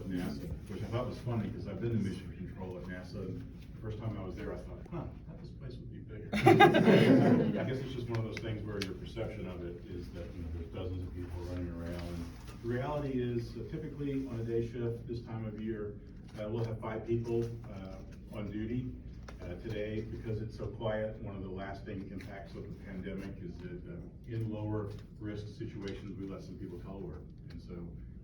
at NASA, which I thought was funny because I've been to mission control at NASA. And the first time I was there, I thought, I thought this place would be bigger. I guess it's just one of those things where your perception of it is that there's dozens of people running around. And the reality is, typically on a day shift this time of year, we'll have 5 people on duty. Today, because it's so quiet, one of the lasting impacts of the pandemic is that in lower risk situations, we let some people telework. And so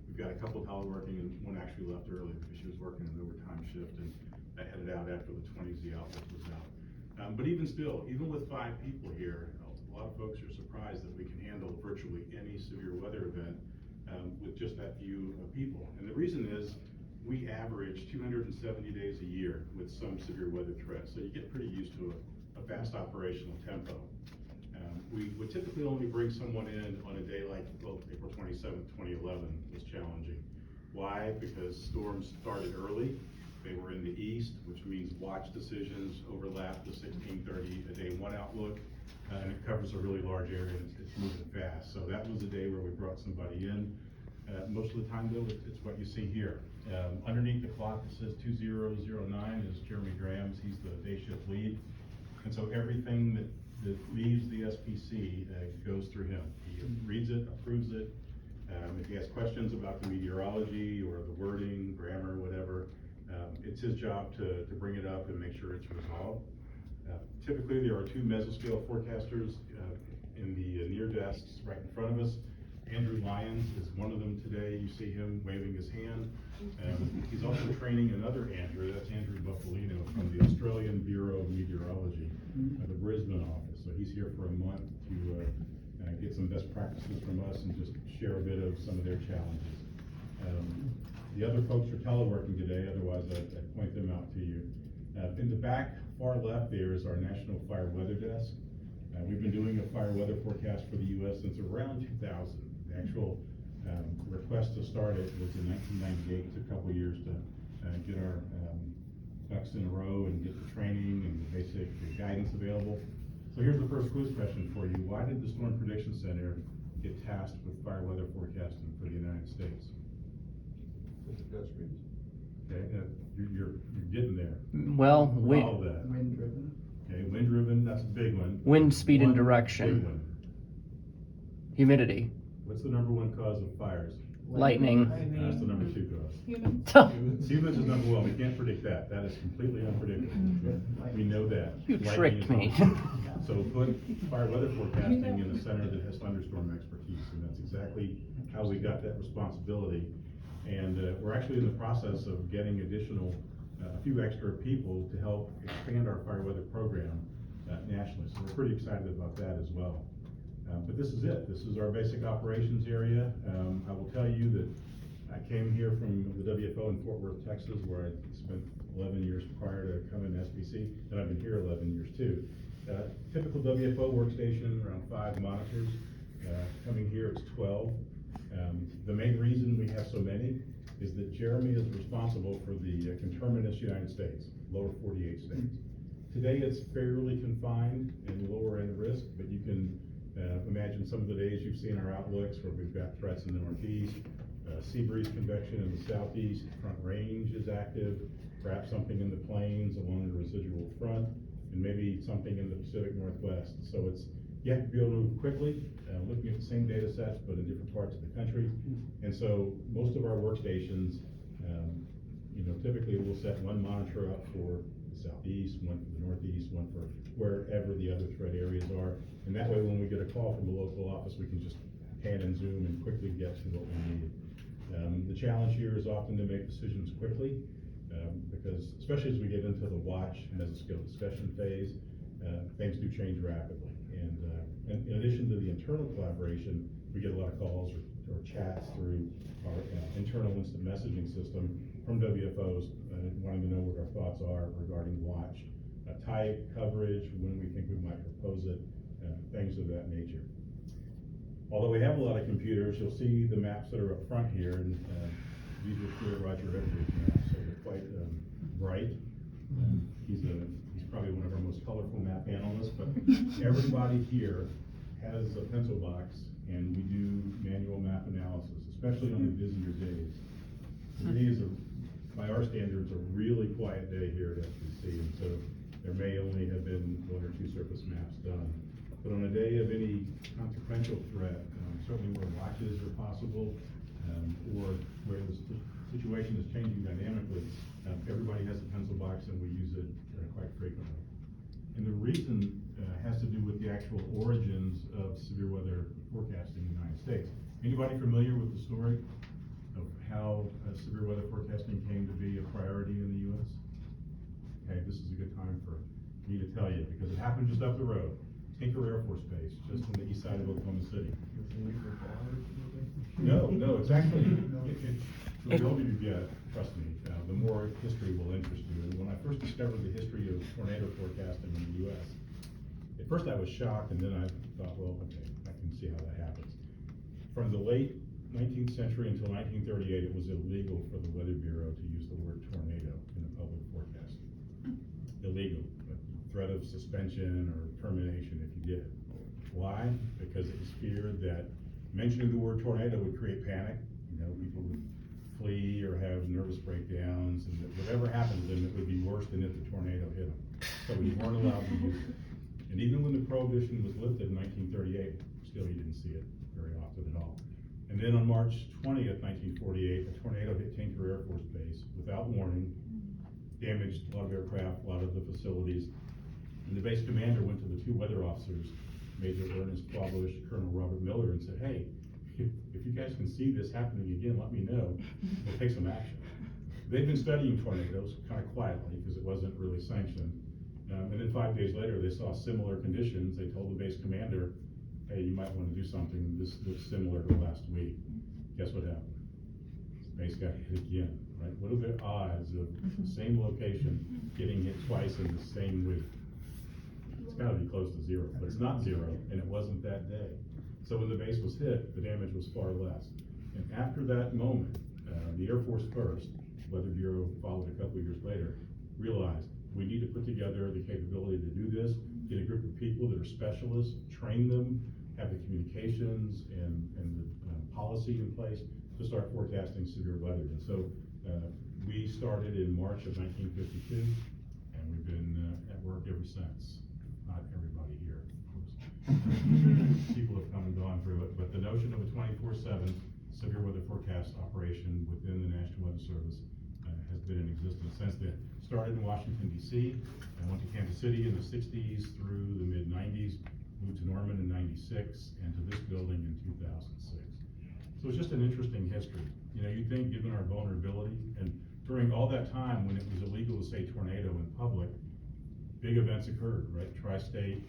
we've got a couple teleworking, and one actually left early because she was working an overtime shift and headed out after the 20Z outlook was out. But even still, even with 5 people here, a lot of folks are surprised that we can handle virtually any severe weather event with just that few people. And the reason is, we average 270 days a year with some severe weather threat, so you get pretty used to a fast operational tempo. We would typically only bring someone in on a day like, well, April 27th, 2011 was challenging. Why? Because storms started early. They were in the east, which means watch decisions overlap the 1630 a day 1 outlook, and it covers a really large area, and it's moving fast. So that was a day where we brought somebody in. Most of the time though, it's what you see here. Underneath the clock it says 2009 is Jeremy Graham's. He's the day shift lead. And so everything that leaves the SPC goes through him. He reads it, approves it. If he has questions about the meteorology or the wording, grammar, whatever, it's his job to bring it up and make sure it's resolved. Typically there are 2 mesoscale forecasters in the near desks right in front of us. Andrew Lyons is one of them today. You see him waving his hand. He's also training another Andrew, that's Andrew Buffalino from the Australian Bureau of Meteorology, the Brisbane office. So he's here for a month to get some best practices from us and just share a bit of some of their challenges. The other folks are teleworking today, otherwise I'd point them out to you. In the back, far left there is our National Fire Weather Desk. We've been doing a fire weather forecast for the U.S. since around 2000. The actual request to start it was in 1998. It took a couple of years to get our ducks in a row and get the training and the basic guidance available. So here's the first quiz question for you. Why did the Storm Prediction Center get tasked with fire weather forecasting for the United States? Okay, you're getting there. Well, Follow that. Wind driven. Okay, wind driven, that's a big one. wind speed and One direction, big one. humidity, What's the -- cause of fires? lightning. That's the #2 cause. Humans. Humans is #1. We can't predict that. That is completely unpredictable. We know that. You Lightning tricked is me. #1. So put fire weather forecasting in a center that has thunderstorm expertise, and that's exactly how we got that responsibility. And we're actually in the process of getting additional, a few extra people to help expand our fire weather program nationally. So we're pretty excited about that as well. But this is it. This is our basic operations area. I will tell you that I came here from the WFO in Fort Worth, Texas, where I spent 11 years prior to coming to SPC, and I've been here 11 years too. Typical WFO workstation, around 5 monitors. Coming here, it's 12. The main reason we have so many is that Jeremy is responsible for the conterminous United States, lower 48 states. Today it's fairly confined and lower end risk, but you can imagine some of the days you've seen our outlooks where we've got threats in the northeast, sea breeze convection in the southeast, front range is active, perhaps something in the plains along the residual front, and maybe something in the Pacific Northwest. So you have to be able to move quickly, looking at the same data sets, but in different parts of the country. And so most of our workstations, typically we'll set one monitor up for the southeast, one for the northeast, one for wherever the other threat areas are. And that way, when we get a call from the local office, we can just pan and zoom and quickly get to what we need. The challenge here is often to make decisions quickly, because especially as we get into the watch mesoscale discussion phase, things do change rapidly. And in addition to the internal collaboration, we get a lot of calls or chats through our internal instant messaging system from WFOs wanting to know what our thoughts are regarding watch type, coverage, when we think we might propose it, things of that nature. Although we have a lot of computers, you'll see the maps that are up front here, and these are clear Roger Edwards maps, so they're quite bright. He's probably one of our most colorful map analysts, but everybody here has a pencil box, and we do manual map analysis, especially on the busier days. Today is a quiet day here at FCC, and so there may only have been 1 or 2 surface maps done. But on a day of any consequential threat, certainly where watches are possible, or where the situation is changing dynamically, everybody has a pencil box and we use it quite frequently. And the reason has to do with the actual origins of severe weather forecasting in the United States. Anybody familiar with the story of how severe weather forecasting came to be a priority in the U.S.? Okay, this is a good time for me to tell you, because it happened just up the road, Tinker Air Force Base, just on the east side of Oklahoma City. No, it's actually, the older you get, trust me, the more history will interest you. And when I first discovered the history of tornado forecasting in the U.S., at first I was shocked, and then I thought, well, okay, I can see how that happens. From the late 19th century until 1938, it was illegal for the Weather Bureau to use the word tornado in a public forecast. Illegal, threat of suspension or termination if you did. Why? Because it was feared that mentioning the word tornado would create panic. People would flee or have nervous breakdowns, and that whatever happened to them, it would be worse than if the tornado hit them. So we weren't allowed to use it. And even when the prohibition was lifted in 1938, still you didn't see it very often at all. And then on March 20th, 1948, a tornado hit Tinker Air Force Base without warning, damaged a lot of aircraft, a lot of the facilities. And the base commander went to the 2 weather officers, Major Ernest Quabush, Colonel Robert Miller, and said, hey, if you guys can see this happening again, let me know. We'll take some action. They've been studying tornadoes kind of quietly because it wasn't really sanctioned. And then 5 days later, they saw similar conditions. They told the base commander, hey, you might want to do something. This looks similar to last week. Guess what happened? The base got hit again, right? What are the odds of the same location getting hit twice in the same week? It's got to be close to 0, but it's not 0, and it wasn't that day. So when the base was hit, the damage was far less. And after that moment, the Air Force first, Weather Bureau followed a couple of years later, realized we need to put together the capability to do this, get a group of people that are specialists, train them, have the communications and the policy in place to start forecasting severe weather. And so we started in March of 1952, and we've been at work ever since. Not everybody here, of course. People have come and gone through it, but the notion of a 24/7 severe weather forecast operation within the National Weather Service has been in existence since then. Started in Washington, D.C., and went to Kansas City in the 60s through the mid-90s, moved to Norman in 96, and to this building in 2006. So it's just an interesting history. You'd think, given our vulnerability, and during all that time when it was illegal to say tornado in public, big events occurred, right? Tri-state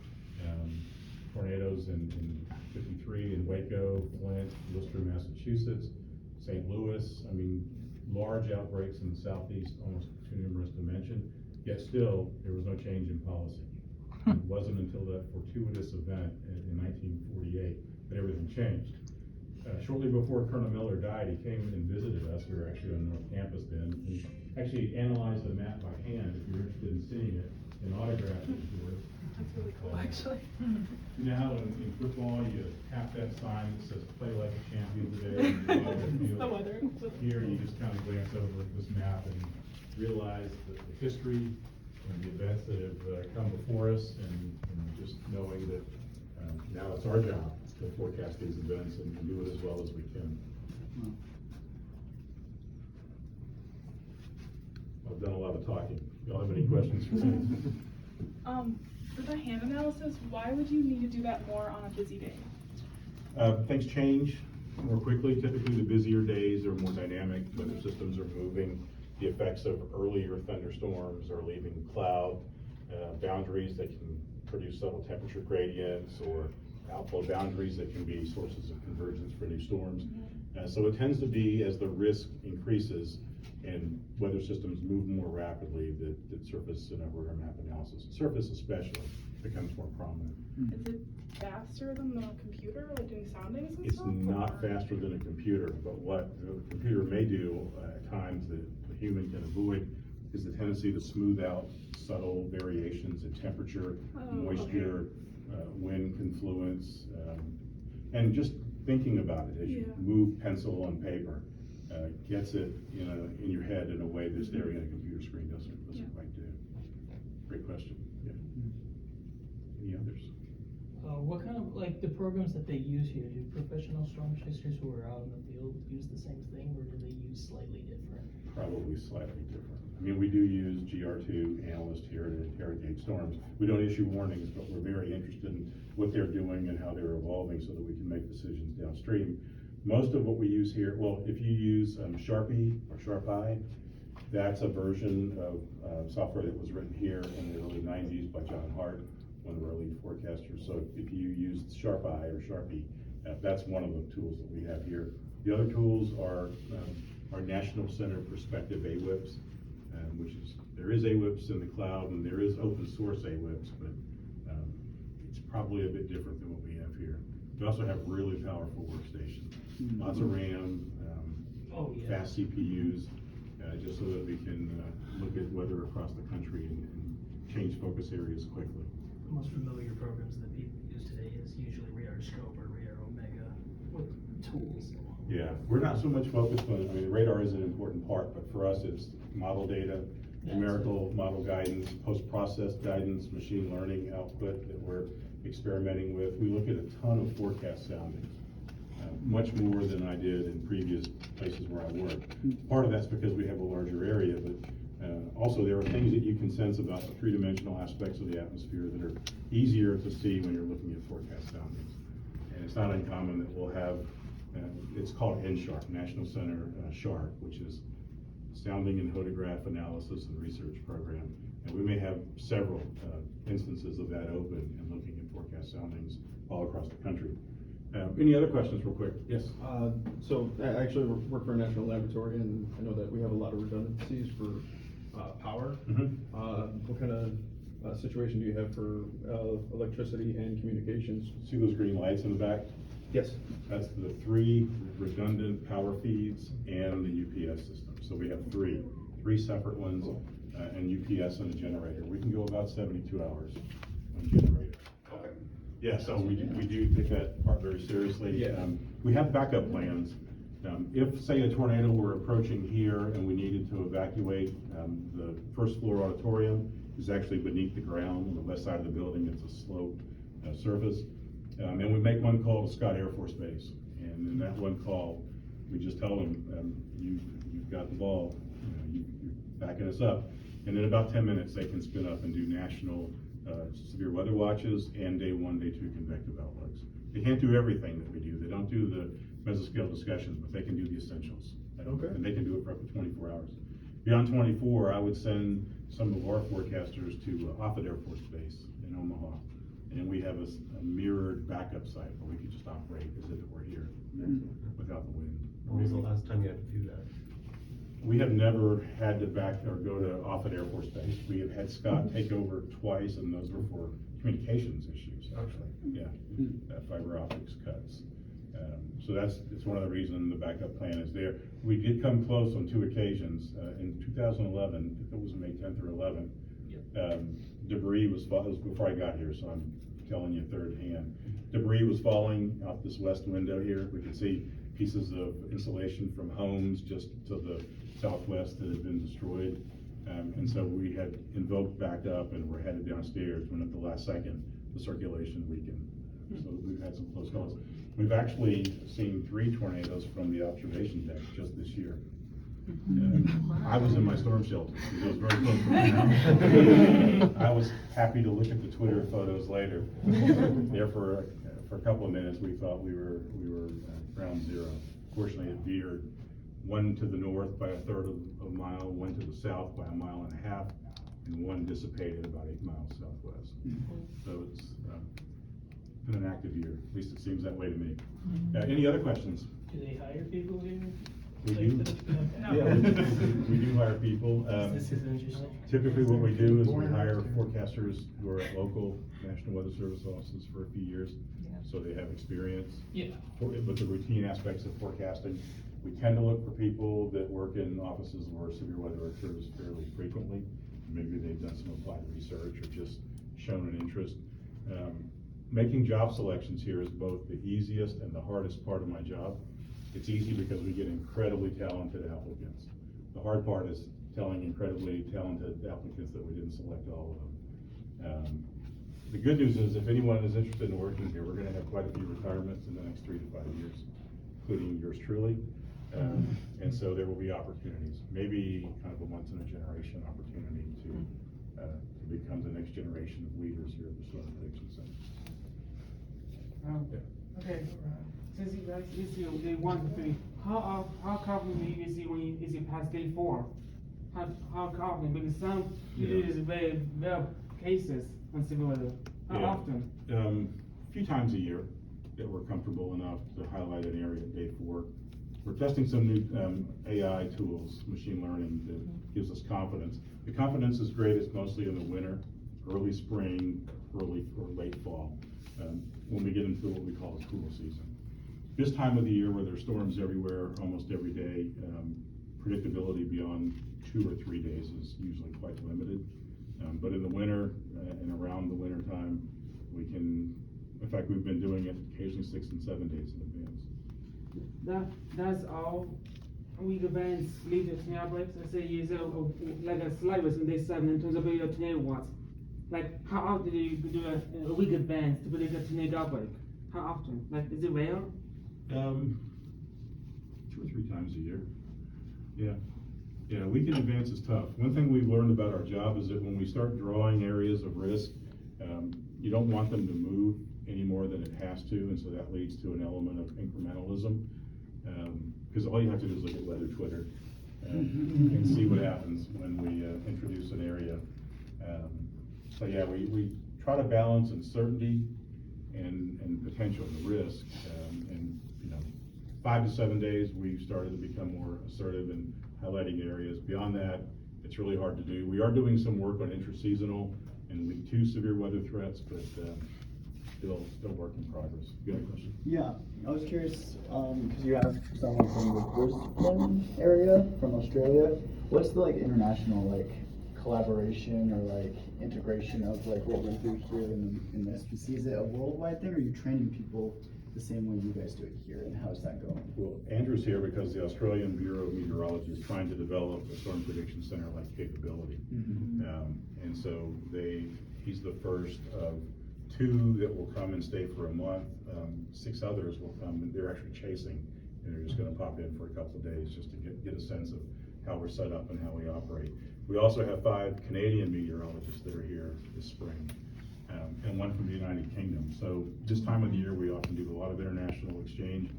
tornadoes in 53 in Waco, Flint, Worcester, Massachusetts, St. Louis. Large outbreaks in the Southeast, almost too numerous to mention, yet still, there was no change in policy. It wasn't until that fortuitous event in 1948 that everything changed. Shortly before Colonel Miller died, he came and visited us. We were actually on North Campus then. He actually analyzed the map by hand, if you're interested in seeing it, and autographed it for us. That's really cool, actually. You know how in football you tap that sign that says "Play like a champion today"? The weather. Here you just kind of glance over this map and realize the history and the events that have come before us, and just knowing that now it's our job to forecast these events and do it as well as we can. I've done a lot of talking. Y'all have any questions for me? For the hand analysis, why would you need to do that more on a busy day? Things change more quickly. Typically, the busier days are more dynamic. Weather systems are moving. The effects of earlier thunderstorms are leaving cloud boundaries that can produce subtle temperature gradients, or outflow boundaries that can be sources of convergence for new storms. So it tends to be, as the risk increases and weather systems move more rapidly, that surface and overhead map analysis, surface especially, becomes more prominent. Is it faster than the computer, like doing soundings and It's stuff? not faster than a computer, but what the computer may do at times that the human can avoid is the tendency to smooth out subtle variations in temperature, moisture, wind confluence, and just thinking about it as you move pencil on paper. gets it in your head in a way that staring at a computer screen doesn't quite do. Great question. Yeah. Any others? What kind of, like, the programs that they use here, do professional storm chasers who are out in the field use the same thing, or do they use slightly different? Probably slightly different. I mean, we do use GR2 analysts here to interrogate storms. We don't issue warnings, but we're very interested in what they're doing and how they're evolving so that we can make decisions downstream. Most of what we use here, well, if you use Sharpie or SharpEye, that's a version of software that was written here in the early 90s by John Hart, one of our lead forecasters. So if you use SharpEye or Sharpie, that's one of the tools that we have here. The other tools are our National Center Perspective AWIPS, which is, there is AWIPS in the cloud and there is open source AWIPS, but it's probably a bit different than what we have here. We also have really powerful workstations, lots of RAM, fast CPUs, just so that we can look at weather across the country and change focus areas quickly. The most familiar programs that people use today is usually RadarScope or Radar Omega with tools. Yeah, we're not so much focused on, I mean, radar is an important part, but for us, it's model data, numerical model guidance, post-processed guidance, machine learning output that we're experimenting with. We look at a ton of forecast soundings, much more than I did in previous places where I worked. Part of that's because we have a larger area, but also there are things that you can sense about the three-dimensional aspects of the atmosphere that are easier to see when you're looking at forecast soundings. And it's not uncommon that we'll have, it's called NSHARP, National Center SHARP, which is Sounding and Photograph Analysis and Research Program. And we may have several instances of that open and looking at forecast soundings all across the country. Any other questions real quick? Yes? So I actually work for a national laboratory, and I know that we have a lot of redundancies for power. What kind of situation do you have for electricity and communications? See those green lights in the back? Yes. That's the 3 redundant power feeds and the UPS system. So we have three separate ones, and UPS and a generator. We can go about 72 hours on generator. Yeah, so we do take that part very seriously. Yeah. We have backup plans. If, say, a tornado were approaching here and we needed to evacuate, the first floor auditorium is actually beneath the ground on the west side of the building. It's a sloped surface. And we make one call to Scott Air Force Base. And in that one call, we just tell them, you've got the ball, you're backing us up. And in about 10 minutes, they can spin up and do national severe weather watches and day 1, day 2 convective outlooks. They can't do everything that we do. They don't do the mesoscale discussions, but they can do the essentials. Okay. And they can do it for up to 24 hours. Beyond 24, I would send some of our forecasters to Offutt Air Force Base in Omaha. And we have a mirrored backup site where we could just operate as if it were here without the wind. When was the last time you had to do that? We have never had to go to Offutt Air Force Base. We have had Scott take over twice, and those were for communications issues, actually. Yeah, fiber optics cuts. So it's one of the reasons the backup plan is there. We did come close on 2 occasions. In 2011, if it was May 10th or 11th, debris was before I got here, so I'm telling you third hand. Debris was falling out this west window here. We could see pieces of insulation from homes just to the southwest that had been destroyed. And so we had invoked backup and we're headed downstairs when at the last second, the circulation weakened. So we've had some close calls. We've actually seen 3 tornadoes from the observation deck just this year. I was in my storm shelter. It was very close to me. I was happy to look at the Twitter photos later. There for a couple of minutes, we thought we were ground zero. Fortunately, it veered, one to the north by 1/3 of a mile, one to the south by 1.5 miles, and one dissipated about 8 miles southwest. So it's been an active year. At least it seems that way to me. Any other questions? Do they hire people here? We do. Okay. We do hire people. This is interesting. Typically what we do is we hire forecasters who are at local National Weather Service offices for a few years, so they have experience with the routine aspects of forecasting. We tend to look for people that work in offices where severe weather occurs fairly frequently. Maybe they've done some applied research or just shown an interest. Making job selections here is both the easiest and the hardest part of my job. It's easy because we get incredibly talented applicants. The hard part is telling incredibly talented applicants that we didn't select all of them. The good news is if anyone is interested in working here, we're gonna have quite a few retirements in the next 3 to 5 years, including yours truly. And so there will be opportunities, maybe kind of a once in a generation opportunity to become the next generation of leaders here at the Storm Prediction Center. Okay, since you guys issue day 1 to 3, how confident do you see when you issue past day 4? How confident? Because some you do this very rare cases on civil weather. How Yeah. often? A few times a year that we're comfortable enough to highlight an area at day 4. We're testing some new AI tools, machine learning, that gives us confidence. The confidence is greatest mostly in the winter, early spring, early or late fall, when we get into what we call the cool season. This time of the year where there's storms everywhere, almost every day, predictability beyond 2 or 3 days is usually quite limited. But in the winter and around the winter time, we can, in fact, we've been doing it occasionally 6 and 7 days in advance. That's all. We advance lead to tornado breaks. Let's say you use like a slider in day 7 in terms of your tornado watts. Like how often do you do a week advance to predict a tornado outbreak? How often? Like is it rare? 2 or 3 times a year. Yeah, week in advance is tough. One thing we've learned about our job is that when we start drawing areas of risk, you don't want them to move any more than it has to, and so that leads to an element of incrementalism. Because all you have to do is look at weather Twitter and see what happens when we introduce an area. So yeah, we try to balance uncertainty and potential risk. And 5 to 7 days, we've started to become more assertive in highlighting areas. Beyond that, it's really hard to do. We are doing some work on intraseasonal and week 2 severe weather threats, but still work in progress. You got a question? Yeah, I was curious, because you have someone from the Brisbane area, from Australia. What's the international collaboration or integration of what we do here in the SPC? Is it a worldwide thing, or are you training people the same way you guys do it here, and how's that going? Well, Andrew's here because the Australian Bureau of Meteorology is trying to develop a storm prediction center-like capability. And so he's the first of 2 that will come and stay for a month. 6 others will come, and they're actually chasing, and they're just gonna pop in for a couple of days just to get a sense of how we're set up and how we operate. We also have 5 Canadian meteorologists that are here this spring, and 1 from the United Kingdom. So this time of the year, we often do a lot of international exchange.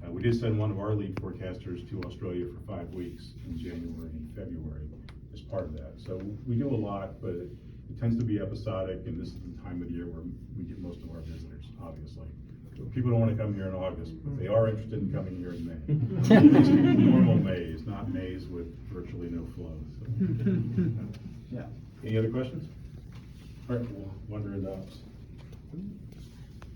We did send one of our lead forecasters to Australia for 5 weeks in January and February as part of that. So we do a lot, but it tends to be episodic, and this is the time of the year where we get most of our visitors, obviously. People don't want to come here in August, but they are interested in coming here in May. Normal Mays, not Mays with virtually no flow. So. Yeah. Any other questions? All right, we'll wander into ops.